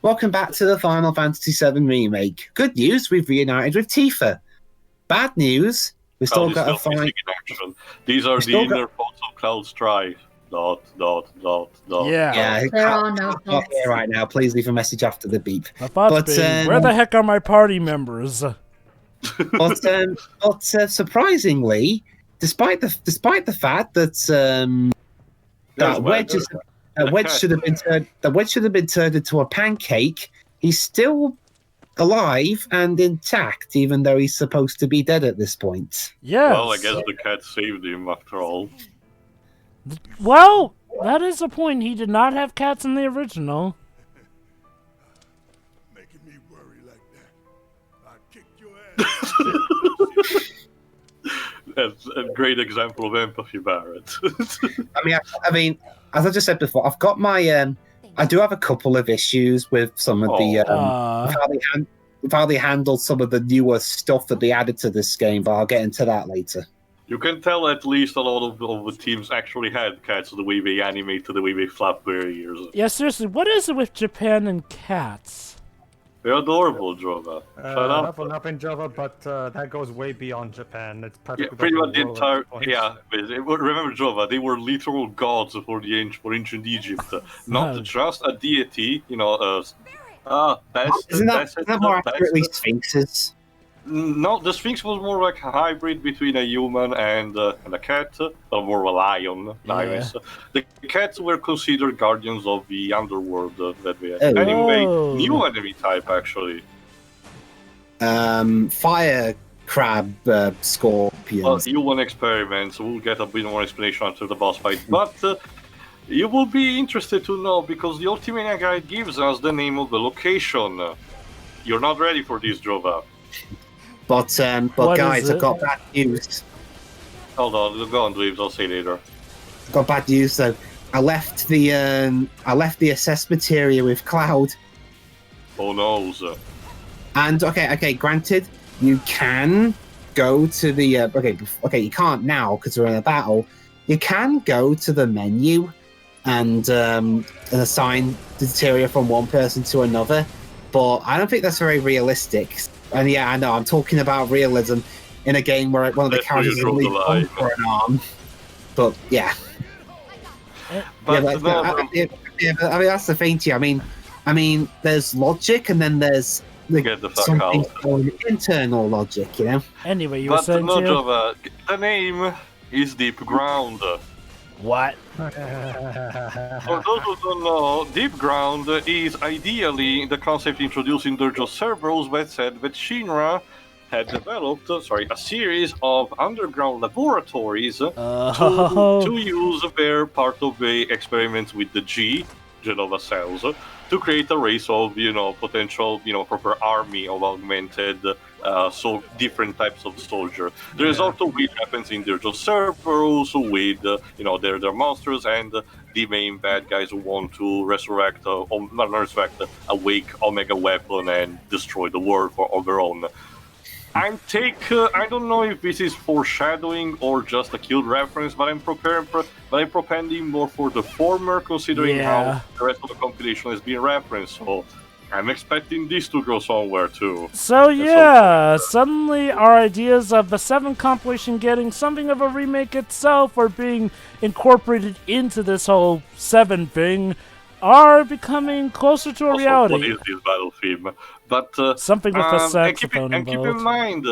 Welcome back to the Final Fantasy VII Remake. Good news, we've reunited with Tifa. Bad news, we've still got to find... in action. These are the inner thoughts of Cloud's strife. ... Yeah, There are no not here right now. Please leave a message after the beep. My thoughts being, where the heck are my party members? But surprisingly, despite the fact that Wedge should have been turned into a pancake, he's still alive and intact, even though he's supposed to be dead at this point. Yes. Well, I guess the cat saved him after all. Well, that is a point. He did not have cats in the original. Making me worry like that. I'll kick your ass. That's a great example of empathy, Barrett. I mean, as I just said before, I've got my I do have a couple of issues with some of the with how they handled some of the newer stuff that they added to this game, but I'll get into that later. You can tell at least a lot of the teams actually had cats the way they animated, the way they flap their ears. Yeah, seriously, what is it with Japan and cats? They're adorable, Jova. Shut up. Not in Java, but that goes way beyond Japan. It's pretty much the entire. Yeah, remember Jova? They were literal gods for ancient Egypt, not just a deity. You know, isn't that more accurately sphinxes? No, the Sphinx was more like a hybrid between a human and a cat, or more a lion. Yeah. The cats were considered guardians of the underworld that we had. Anyway, new enemy type actually. Fire crab scorpions. Well, human experiments. We'll get a bit more explanation after the boss fight, but you will be interested to know because the Ultimania Guide gives us the name of the location. You're not ready for this, Jova. But guys, I've got bad news. Hold on, go on, Dwibs. I'll say later. I've got bad news though. I left the assessment area with Cloud. Oh no. And okay. Granted, you can go to the okay. You can't now because we're in a battle. You can go to the menu and assign the area from one person to another, but I don't think that's very realistic. And yeah, I know, I'm talking about realism in a game where one of the characters is only one for an arm. But yeah. I mean, that's the thing too. I mean, there's logic and then there's something called internal logic, you know? Anyway, you were saying Jova, the name is Deep Ground. What? For those who don't know, Deep Ground is ideally the concept introduced in Dirge of Cerberus that said that Shinra had developed a series of underground laboratories to use their part of the experiments with the Genova cells, to create a race of, potential, proper army of augmented, so different types of soldier. The result of which happens in Dirge of Cerberus with, their monsters and the main bad guys who want to resurrect, awake Omega weapon and destroy the world of their own. I don't know if this is foreshadowing or just a cute reference, but I'm propending more for the former, considering how the rest of the compilation has been referenced. So I'm expecting this to go somewhere too. So suddenly our ideas of the 7 compilation getting something of a remake itself or being incorporated into this whole 7 thing are becoming closer to a reality. What is this battle theme? But something with a saxophone and keep in mind,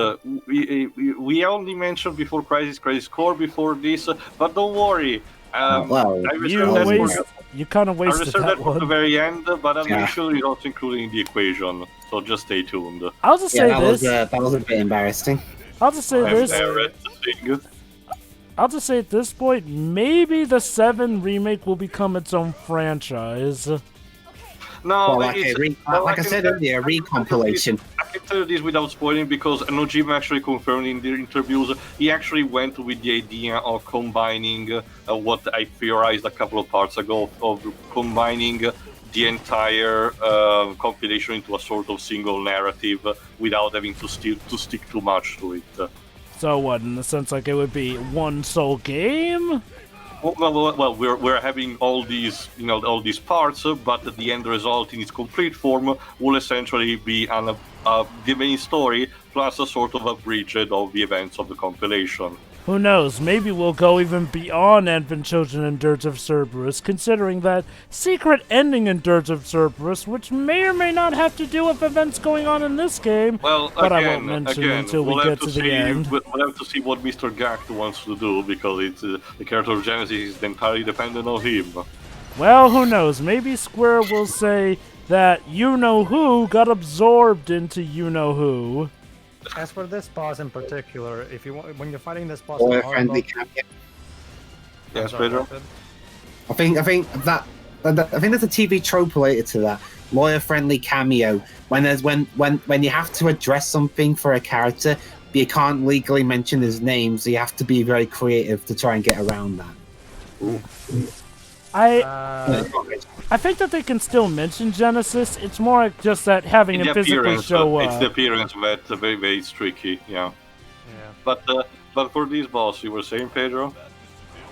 we only mentioned before Crisis Core before this, but don't worry. You kind of wasted that for the very end, but I'm usually not including the equation, so just stay tuned. I'll just say this. That was a bit embarrassing. I'll just say this. I'll just say at this point, maybe the 7 remake will become its own franchise. No, like I said earlier, a recompilation. I can tell you this without spoiling because Nojima actually confirmed in the interviews he actually went with the idea of combining what I theorized a couple of parts ago, of combining the entire compilation into a sort of single narrative without having to stick too much to it. So what, in the sense like it would be one sole game? we're having all these, all these parts, but the end result in its complete form will essentially be the main story plus a sort of abridged of the events of the compilation. Who knows, maybe we'll go even beyond Advent Children and Dirge of Cerberus, considering that secret ending in Dirge of Cerberus, which may or may not have to do with events going on in this game, well, but I won't mention until we get to the end. We'll have to see what Mr. Gact wants to do, because it's the character of Genesis is entirely dependent on him. Well, who knows, maybe Square will say that you-know-who got absorbed into you-know-who. As for this boss in particular, if you want, when you're fighting this boss, Or a friendly cameo. Yes, Pedro? I think there's a TV trope related to that. Lawyer-friendly cameo. When you have to address something for a character, but you can't legally mention his name, so you have to be very creative to try and get around that. Ooh. I think that they can still mention Genesis. It's more like just that having him physically show up. It's the appearance that's very, very tricky, yeah. But for these boss, you were saying, Pedro?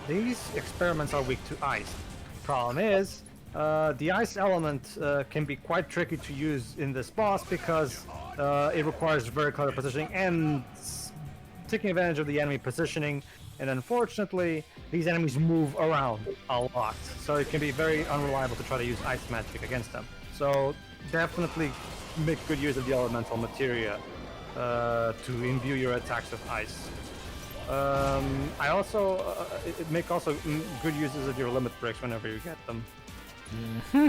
These experiments are weak to ice. Problem is, the ice element can be quite tricky to use in this boss because it requires very clever positioning and taking advantage of the enemy positioning. And unfortunately, these enemies move around a lot, so it can be very unreliable to try to use ice magic against them. So definitely make good use of the elemental materia to imbue your attacks with ice. I also make also good uses of your limit breaks whenever you get them. Mm-hmm.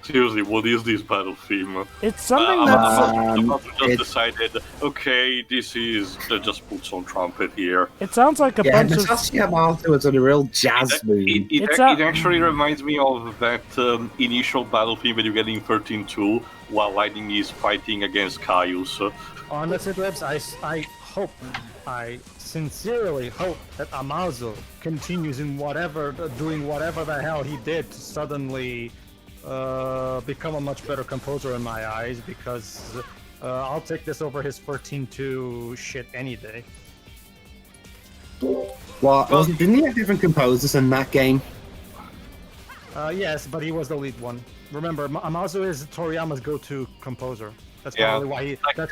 Seriously, what is this battle theme? It's something that's... just decided, okay, this is... just put some trumpet here. It sounds like a bunch of... Yamato was on a real jazz mood. It actually reminds me of that initial battle theme that you get in 13.2 while Lightning is fighting against Caius. Honestly, Dwibs, I sincerely hope that Amazo continues in doing whatever the hell he did to suddenly become a much better composer in my eyes, because I'll take this over his 14.2 shit any day. Well, didn't he have different composers in that game? Yes, but he was the lead one. Remember, Amazo is Toriyama's go-to composer. That's probably why that's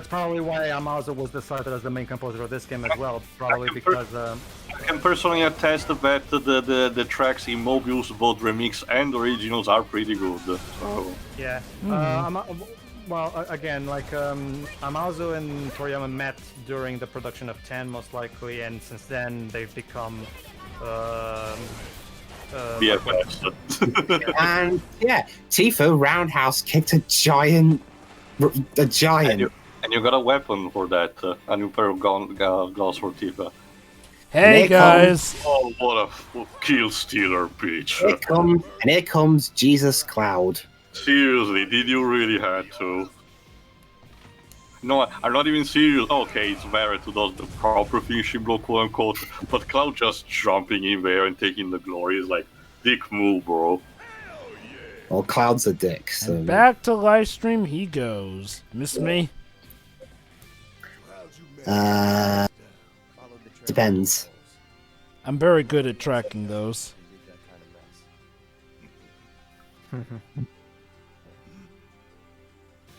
probably why Amazo was decided as the main composer of this game as well. Probably because I can personally attest that the tracks in Mobius, both remix and originals, are pretty good. So. Yeah. Well, again, like Amazo and Toriyama met during the production of 10, most likely, and since then they've become. BFFs. And yeah, Tifa roundhouse kicked a giant. And you got a weapon for that, a new pair of gloves for Tifa. Hey guys! Oh, what a kill stealer, bitch! Here comes Jesus Cloud. Seriously, did you really have to? No, I'm not even serious. Okay, it's Barret who does the proper finishing blow, quote unquote, but Cloud just jumping in there and taking the glory is like, dick move, bro. Well, Cloud's a dick, so... And back to live stream he goes. Miss me? Depends. I'm very good at tracking those.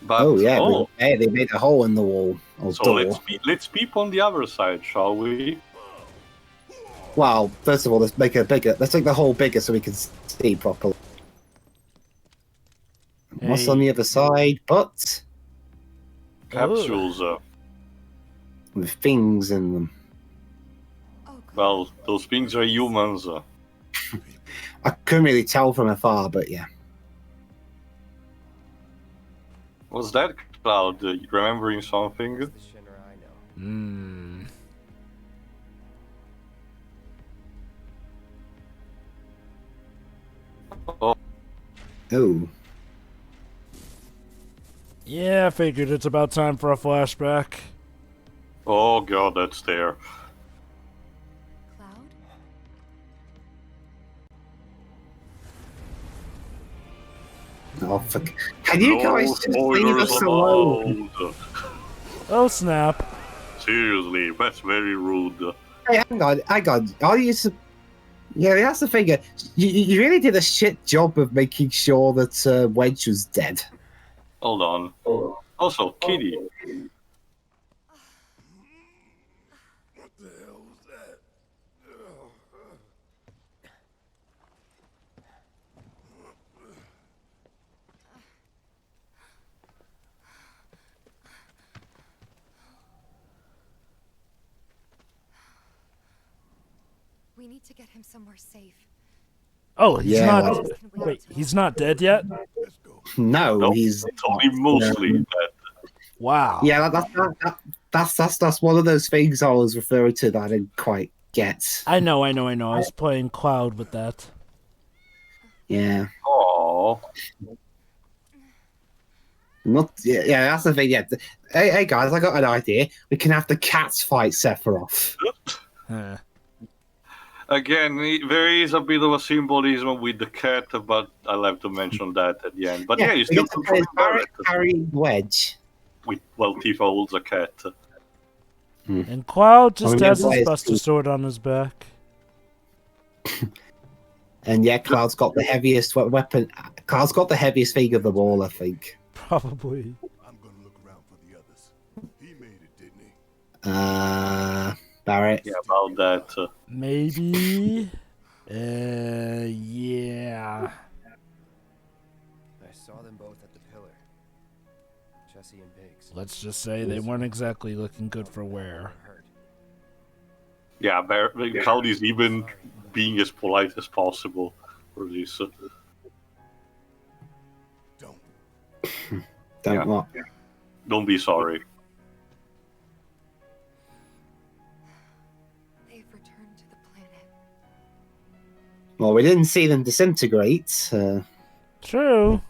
But, hey, they made a hole in the wall. So let's peep on the other side, shall we? Well, first of all, let's make it bigger. Let's make the hole bigger so we can see properly. Hey. What's on the other side? But capsules with things in them. Well, those things are humans. I couldn't really tell from afar, but yeah. What's that, Cloud? Remembering something? Oh. Yeah, I figured it's about time for a flashback. Oh god, that's there. Cloud? Oh, fuck. Can you guys just leave us alone? Oh, snap. Seriously, that's very rude. Hey, hang on. Are you? Yeah, that's the thing. You really did a shit job of making sure that Wedge was dead. Hold on. Also, Kitty. What the hell was that? We need to get him somewhere safe. Oh, he's Yeah, not. like- Wait, he's not dead yet? Let's go. No, Nope. he's It's only mostly dead. Wow. yeah. That's one of those things I was referring to that I didn't quite get. I know. I was playing Cloud with that. Yeah, Aww. not yeah. That's the thing. Yeah. Hey guys, I got an idea. We can have the cats fight Sephiroth. Huh. Again, there is a bit of a symbolism with the cat, but I'll have to mention that at the end. But yeah, you we still get to play control Barrett Harry Wedge. with, well, Tifa holds a cat. And Cloud just mean, has yeah, his it's Buster cool. Sword on his back. And yeah, Cloud's got the heaviest weapon. Cloud's got the heaviest thing of them all, I think. Probably. I'm gonna look around for the others. He made it, didn't he? Barrett. Yeah, about that. Maybe. Yeah. I saw them both at the pillar. Jesse and Biggs. Let's just say they weren't exactly looking good for wear. Hurt. Yeah, Cloud is even being as polite as possible for this. Don't. Don't Yeah. what? Don't be sorry. They've returned to the planet. Well, we didn't see them disintegrate. True.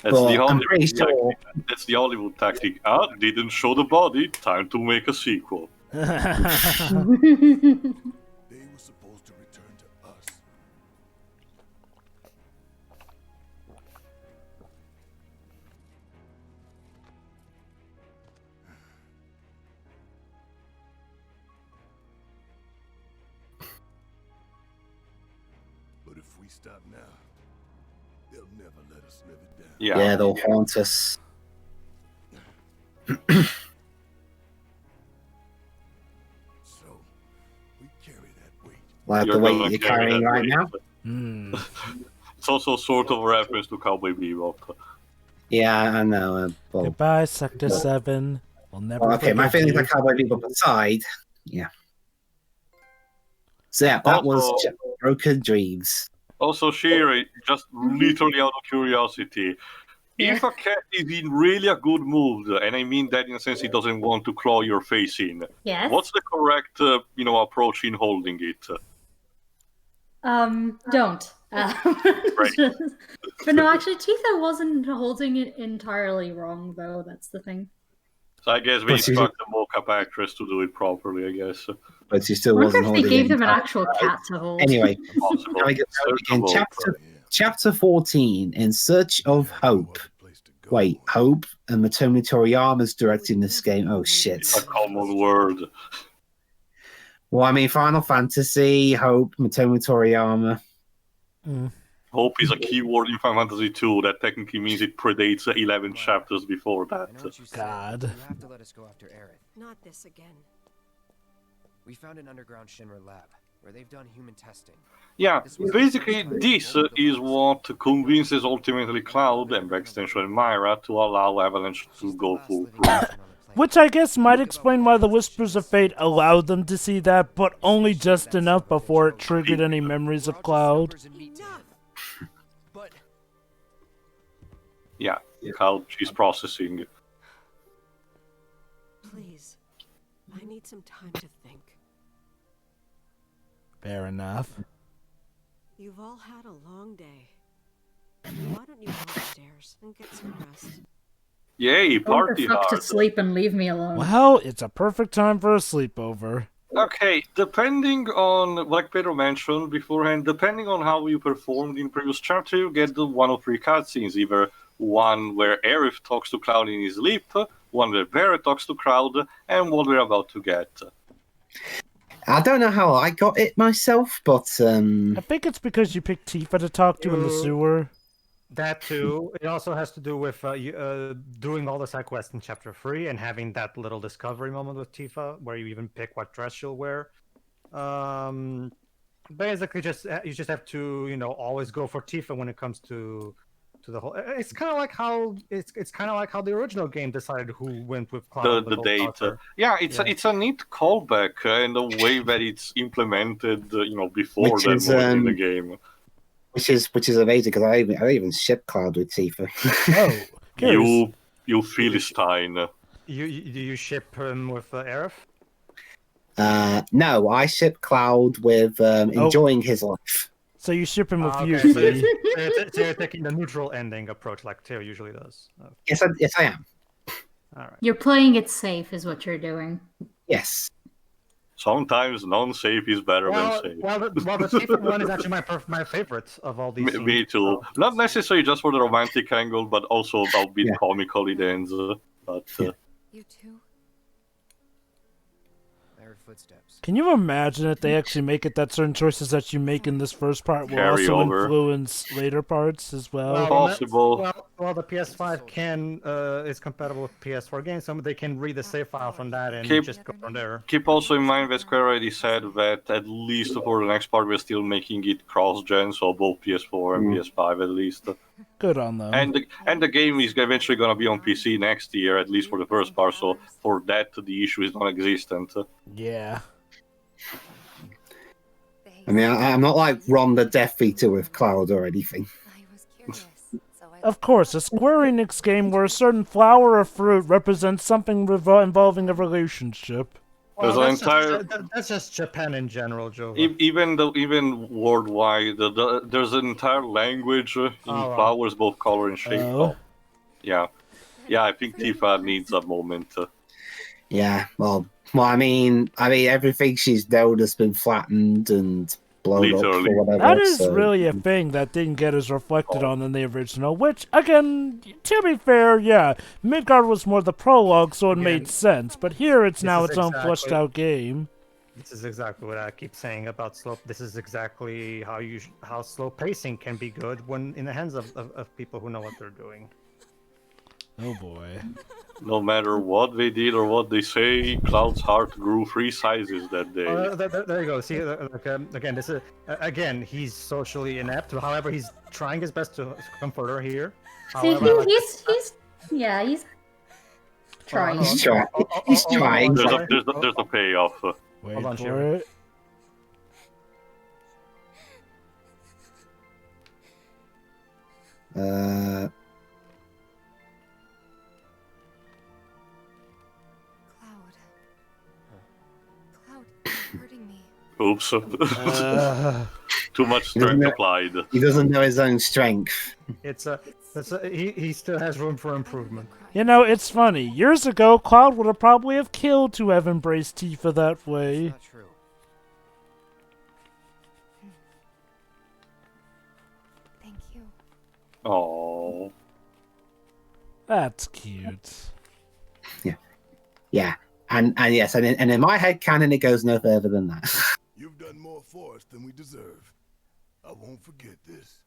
That's But the I'm Hollywood pretty tactic. sure. That's the Hollywood tactic. Ah, didn't show the body. Time to make a sequel. They were supposed to return to us. But if we stop now, they'll never let us live it down. Yeah. Yeah, they'll haunt us. So we carry that weight. Like You're the weight gonna you're carry carrying that right weight. now. Hmm. It's also sort of a reference to Cowboy Bebop. Yeah, I know. Well, Goodbye, Sector 7. We'll never okay, my forget feelings you. like Cowboy Bebop aside. Yeah. So yeah, that was Also- just Broken Dreams. Also, Sherry, just literally out of curiosity, if a cat is in really a good mood, and I mean that in a sense it doesn't want to claw your face in, Yes. what's the correct, approach in holding it? Don't. Right. But no, actually, Tifa wasn't holding it entirely wrong, though. That's the thing. So I guess we But she's- instruct the mocap actress to do it properly, I guess. But she still I wonder wasn't if they holding gave it. them an actual cat to hold. Anyway, Possible. can we get in Searchable. chapter 14, In Search of Hope. Place to go. Wait, Hope and Matomi Toriyama's directing this game. Oh shit. A common word. Well, I mean, Final Fantasy, Hope, Matomi Toriyama. Hope is a keyword in Final Fantasy II. That technically means it predates 11 chapters before I that. know what you said. God. You have to let us go after Aerith. Not this again. We found an underground Shinra lab where they've done human testing. Yeah, basically this is what convinces ultimately Cloud and by extension Myra to allow Avalanche to go full through. Which I guess might explain why the Whispers of Fate allowed them to see that, but only just enough before it triggered any memories of Cloud. But Yeah, Cloud, she's processing. Please. I need some time to think. Fair enough. You've all had a long day. Why don't you go upstairs and get some rest? Yay, Go party the fuck to hard. sleep and leave me alone. Well, it's a perfect time for a sleepover. Okay, depending on, like Pedro mentioned beforehand, depending on how you performed in previous chapter, you get the one of three cutscenes. Either one where Aerith talks to Cloud in his sleep, one where Barrett talks to Cloud, and what we're about to get. I don't know how I got it myself, but I think it's because you picked Tifa to talk to in the sewer. That too. It also has to do with doing all the side quests in Chapter 3 and having that little discovery moment with Tifa, where you even pick what dress she'll wear. Basically, you just have to always go for Tifa when it comes to the whole. It's kind of like how the original game decided who went with Cloud. The data. Yeah, it's a neat callback and the way that it's implemented. Before Which that is, was in the game. which is amazing because I even ship Cloud with Tifa. Oh, curious. You Philistine. You ship him with Aerith? No, I ship Cloud with enjoying his life. So you ship him with you. So See? so you're taking the neutral ending approach like Teo usually does. Yes, I am. All right. You're playing it safe, is what you're doing. Yes. Sometimes non-safe is better than safe. The Tifa one is actually my favorite of all these. Me too. Not necessarily just for the romantic angle, but also a bit comical it ends. You too? I heard footsteps. Can you imagine if they actually make it that certain choices that you make in this first part will Carry also over. influence later parts as well? Possible. Well, the PS5 is compatible with PS4 games, so they can read the save file from that and just go from there. Keep also in mind that Square already said that at least for the next part we're still making it cross-gen, so both PS4 and PS5 at least. Good on them. And the game is eventually going to be on PC next year, at least for the first part, so for that the issue is non-existent. Yeah. I mean, I'm not like Ron the Death Eater with Cloud or anything. Of course, a Square Enix game where a certain flower or fruit represents something involving a relationship. Well, that's just Japan in general, Joe. Even worldwide, there's an entire language in flowers, both color and shape. Yeah, I think Tifa needs a moment. Yeah, well, I mean, everything she's known has been flattened and blown up or whatever. That is really a thing that didn't get as reflected on in the original, which, again, to be fair, yeah, Midgard was more the prologue, so it made sense, but here it's now its own fleshed-out game. This is exactly what I keep saying about slow. This is exactly how slow pacing can be good when in the hands of people who know what they're doing. Oh boy. No matter what they did or what they say, Cloud's heart grew 3 sizes that day. There you go. See, again, he's socially inept. However, he's trying his best to comfort her here. However, he's trying. He's trying. There's a payoff. Wait Hold on, for Sherry. it. Hurting me. Oops. Too much strength applied. He doesn't know his own strength. He still has room for improvement. You know, it's funny. Years ago, Cloud would have probably have killed to have embraced Tifa that way. Not true. Thank you. Oh. That's cute. Yeah. And yes, and in my head canon, it goes no further than that. You've done more for us than we deserve. I won't forget this.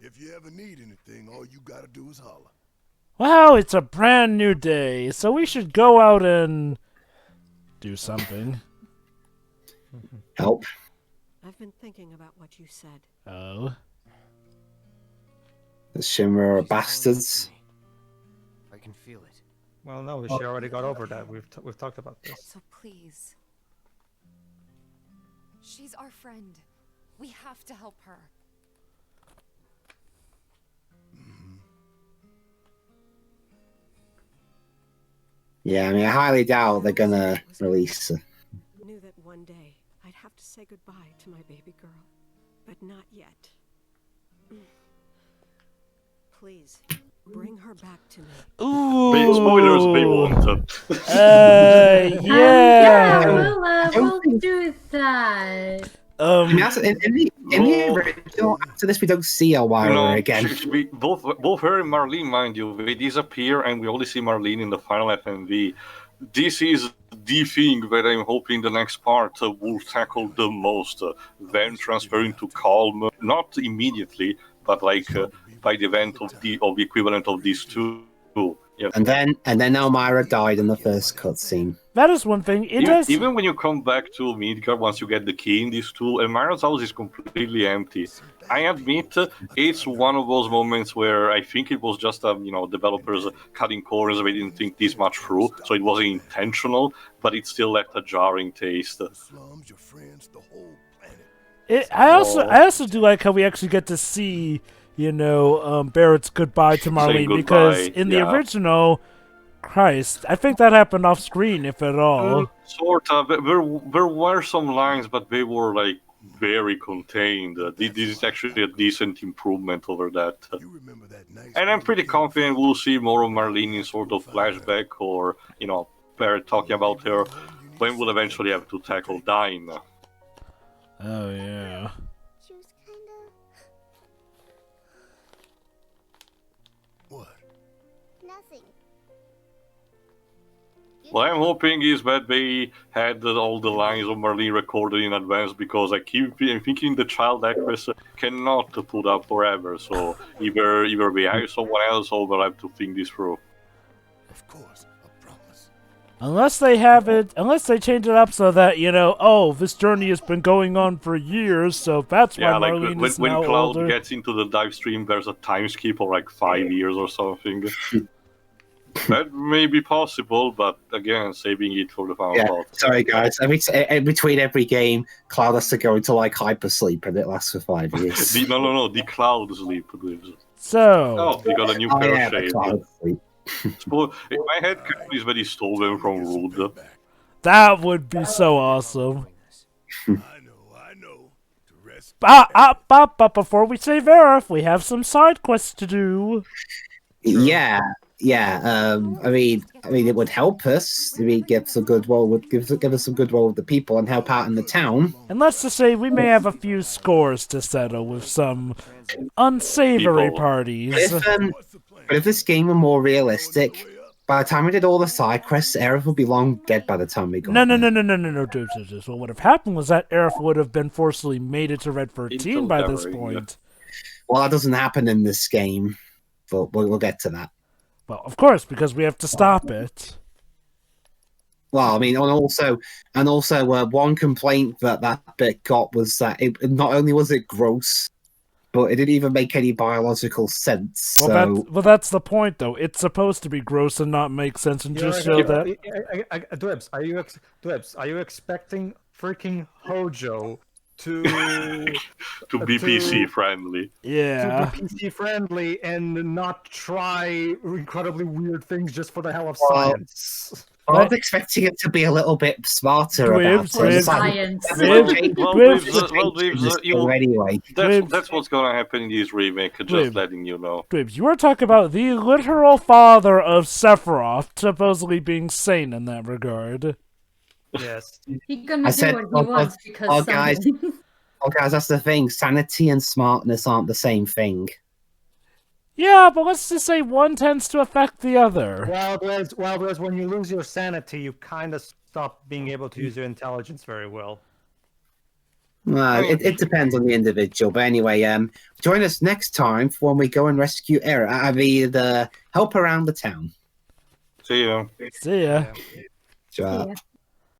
If you ever need anything, all you gotta do is holler. Well, it's a brand new day, so we should go out and do something. Help. I've been thinking about what you said. Oh. The Shinra are bastards. I can feel it. Well, no, she already got over that. We've talked about this. So please. She's our friend. We have to help her. Yeah, I mean, I highly doubt they're gonna release her. Knew that one day I'd have to say goodbye to my baby girl, but not yet. Please, bring her back to me. Ooh. Spoilers, they won't. Yeah. Yeah, we'll do that. I mean, in the original, after this, we don't see Elvira again. Both her and Marlene, mind you, they disappear, and we only see Marlene in the final FMV. this is the thing that I'm hoping the next part will tackle the most. Then transferring to calm, not immediately, but like by the event of the equivalent of these two. Yeah. And then Elmira died in the first cutscene. That is one thing. Even when you come back to Midgard, once you get the key in these two, Elmira's house is completely empty. I admit it's one of those moments where I think it was just developers cutting corners. They didn't think this much through, so it wasn't intentional, but it still left a jarring taste. The slums, your friends, the whole planet. I also do like how we actually get to see, Barrett's goodbye to Marlene, goodbye, because in the original, Christ, I think that happened off screen, if at all. Sort of. There were some lines, but they were like very contained. This is actually a decent improvement over that. And I'm pretty confident we'll see more of Marlene in sort of flashback, or Barrett talking about her when we'll eventually have to tackle Dine. Oh yeah. What I'm hoping is that they had all the lines of Marlene recorded in advance, because I'm thinking the child actress cannot put up forever. So either they hire someone else, or they'll have to think this through. Of course, I promise. Unless they change it up so that, this journey has been going on for years, so that's why Marlene is when now Cloud older. gets into the dive stream, there's a time skip of like 5 years or something. That may be possible, but again, saving it for the final plot. Sorry guys, between every game, Cloud has to go into like hypersleep, and it lasts for 5 years. No, the Cloud sleep. So... you got a new pair of shades. Cloud sleep. In my head, is that he stole them from Rude. That would be so awesome. I know. To rest. But before we save Aerith, we have some side quests to do. Yeah. I mean, it would help us. Give us some goodwill with the people and help out in the town. And let's just say we may have a few scores to settle with some unsavory parties. But if this game were more realistic, by the time we did all the side quests, Aerith would be long dead by the time we got No. there. What would have happened was that Aerith would have been forcibly mated to Red 13 by this point. Well, that doesn't happen in this game, but we'll get to that. Well, of course, because we have to stop it. Well, I mean, and also, one complaint that bit got was that it not only was it gross, but it didn't even make any biological sense. Well, that's the point, though. It's supposed to be gross and not make sense, and just show that. Dwibs, are you expecting freaking Hojo to be PC friendly? Yeah. To be PC friendly and not try incredibly weird things just for the hell of science. I was expecting it to be a little bit smarter about it. Science. Anyway, that's what's going to happen in this remake, just letting you know. Dwibs, you were talking about the literal father of Sephiroth supposedly being sane in that regard. Yes. He gonna do what he wants because guys, that's the thing. Sanity and smartness aren't the same thing. Yeah, but let's just say one tends to affect the other. Well, when you lose your sanity, you kind of stop being able to use your intelligence very well. It depends on the individual. But anyway, join us next time for when we go and rescue the help around the town. See ya. See ya. Sure.